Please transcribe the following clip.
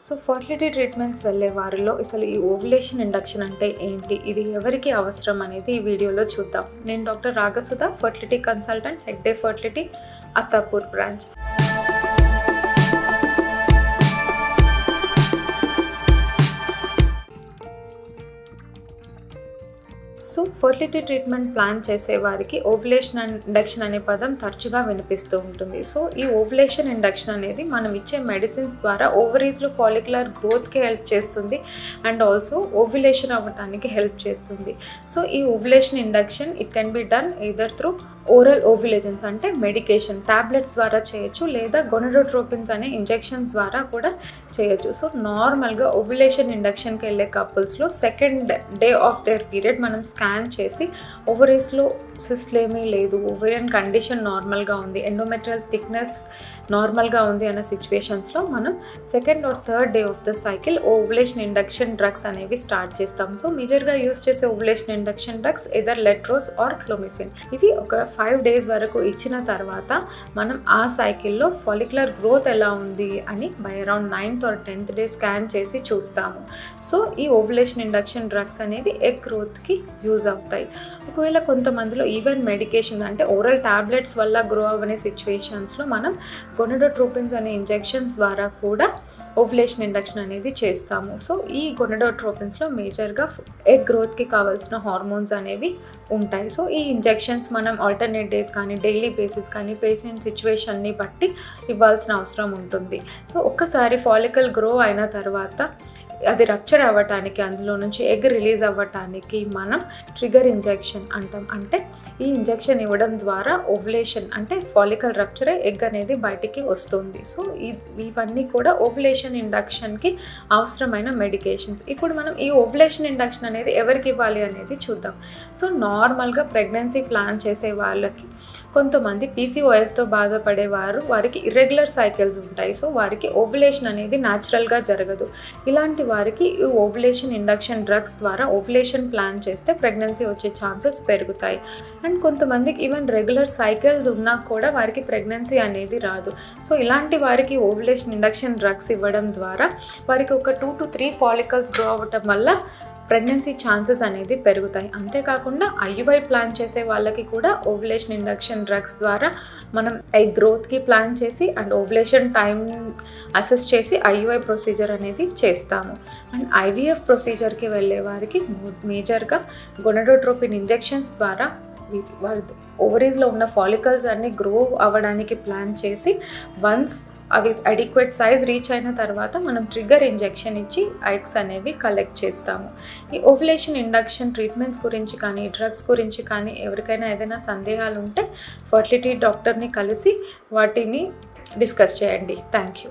So fertility treatments వెళ్ళే వారిలో అసలు ఈ ఓవ్యులేషన్ ఇండక్షన్ అంటే ఏంటి, ఇది ఎవరికి అవసరం అనేది ఈ వీడియోలో చూద్దాం. నేను doctor Ragasudha, fertility consultant, Hegde fertility, Attapur branch. So fertility treatment plan చేసే వారికి ఓవ్యులేషన్ ఇండక్షన్ అనే పదం తరచుగా వినిపిస్తూ ఉంటుంది. సో ఈ ఓవ్యులేషన్ ఇండక్షన్ అనేది మనం ఇచ్చే మెడిసిన్స్ ద్వారా ఓవరీస్లో ఫాలిక్యులర్ గ్రోత్కి హెల్ప్ చేస్తుంది అండ్ ఆల్సో ఓవ్యులేషన్ అవ్వడానికి హెల్ప్ చేస్తుంది. సో ఈ ovulation induction it can be done either through oral ovulations అంటే మెడికేషన్ టాబ్లెట్స్ ద్వారా చేయొచ్చు, లేదా గొనడోట్రోపిన్స్ అనే ఇంజెక్షన్స్ ద్వారా కూడా చేయొచ్చు. సో నార్మల్గా ఓవ్యులేషన్ ఇండక్షన్కి వెళ్ళే కపుల్స్లో second day of their period మనం స్కాన్ చేసి ఓవరీస్లో సిస్ట్లు ఏమీ లేదు, ఓవేరియన్ కండిషన్ నార్మల్గా ఉంది, ఎండోమెట్రియల్ థిక్నెస్ నార్మల్గా ఉంది అన్న సిచ్యువేషన్స్లో మనం second or third day of the cycle ovulation induction drugs అనేవి స్టార్ట్ చేస్తాం. సో మేజర్గా యూస్ చేసే ovulation induction drugs either letrozole or clomiphene. ఇవి ఒక 5 days వరకు ఇచ్చిన తర్వాత మనం ఆ సైకిల్లో ఫాలిక్యులర్ గ్రోత్ ఎలా ఉంది అని by around 9th or 10th day scan చేసి చూస్తాము. సో ఈ ఓవ్యులేషన్ ఇండక్షన్ డ్రగ్స్ అనేవి ఎగ్ గ్రోత్కి యూజ్ అవుతాయి. ఒకవేళ కొంతమందిలో ఈవెన్ మెడికేషన్ అంటే ఓరల్ టాబ్లెట్స్ వల్ల గ్రో అవ్వనే సిచ్యువేషన్స్లో మనం గొనడోట్రోపిన్స్ అనే ఇంజెక్షన్స్ ద్వారా కూడా ఓవ్యులేషన్ ఇండక్షన్ అనేది చేస్తాము. సో ఈ గొనడోట్రోపిన్స్లో మేజర్గా ఎగ్ గ్రోత్కి కావాల్సిన హార్మోన్స్ అనేవి ఉంటాయి. సో ఈ ఇంజెక్షన్స్ మనం ఆల్టర్నేట్ డేస్ కానీ డైలీ బేసిస్ కానీ పేషెంట్ సిచ్యువేషన్ని బట్టి ఇవ్వాల్సిన అవసరం ఉంటుంది. సో ఒక్కసారి ఫాలికల్ గ్రో అయిన తర్వాత అది రప్చర్ అవ్వటానికి, అందులో నుంచి ఎగ్ రిలీజ్ అవ్వటానికి మనం ట్రిగర్ ఇంజెక్షన్ అంటాం. అంటే ఈ ఇంజెక్షన్ ఇవ్వడం ద్వారా ఓవ్యులేషన్ అంటే ఫాలికల్ రప్చర్ ఎగ్ అనేది బయటికి వస్తుంది. సో ఇవన్నీ కూడా ఓవ్యులేషన్ ఇండక్షన్కి అవసరమైన మెడికేషన్స్. ఇప్పుడు మనం ఈ ఓవ్యులేషన్ ఇండక్షన్ అనేది ఎవరికి ఇవ్వాలి అనేది చూద్దాం. సో నార్మల్గా ప్రెగ్నెన్సీ ప్లాన్ చేసే వాళ్ళకి, కొంతమంది పీసీఓఎస్తో బాధపడేవారు, వారికి ఇర్రెగ్యులర్ సైకిల్స్ ఉంటాయి. సో వారికి ఓవ్యులేషన్ అనేది న్యాచురల్గా జరగదు. ఇలాంటి వారికి ఈ ఓవ్యులేషన్ ఇండక్షన్ డ్రగ్స్ ద్వారా ఓవ్యులేషన్ ప్లాన్ చేస్తే ప్రెగ్నెన్సీ వచ్చే ఛాన్సెస్ పెరుగుతాయి. అండ్ కొంతమందికి ఈవెన్ రెగ్యులర్ సైకిల్స్ ఉన్నా కూడా వారికి ప్రెగ్నెన్సీ అనేది రాదు. సో ఇలాంటి వారికి ఓవ్యులేషన్ ఇండక్షన్ డ్రగ్స్ ఇవ్వడం ద్వారా వారికి ఒక 2 to 3 ఫాలికల్స్ గ్రో అవ్వటం వల్ల ప్రెగ్నెన్సీ ఛాన్సెస్ అనేది పెరుగుతాయి. అంతేకాకుండా ఐయుఐ ప్లాన్ చేసే వాళ్ళకి కూడా ఓవ్యులేషన్ ఇండక్షన్ డ్రగ్స్ ద్వారా మనం ఎగ్ గ్రోత్కి ప్లాన్ చేసి అండ్ ఓవ్యులేషన్ టైం అసెస్ చేసి ఐయుఐ ప్రొసీజర్ అనేది చేస్తాము. అండ్ ఐవీఎఫ్ ప్రొసీజర్కి వెళ్ళే వారికి మేజర్గా గొనడోట్రోపిన్ ఇంజెక్షన్స్ ద్వారా వారి ఓవరీస్లో ఉన్న ఫాలికల్స్ అన్నీ గ్రో అవ్వడానికి ప్లాన్ చేసి వన్స్ అవి అడిక్వేట్ సైజ్ రీచ్ అయిన తర్వాత మనం ట్రిగర్ ఇంజెక్షన్ ఇచ్చి ఎగ్స్ అనేవి కలెక్ట్ చేస్తాము. ఈ ఓవ్యులేషన్ ఇండక్షన్ ట్రీట్మెంట్స్ గురించి కానీ డ్రగ్స్ గురించి కానీ ఎవరికైనా ఏదైనా సందేహాలు ఉంటే ఫర్టిలిటీ డాక్టర్ని కలిసి వాటిని డిస్కస్ చేయండి. Thank you.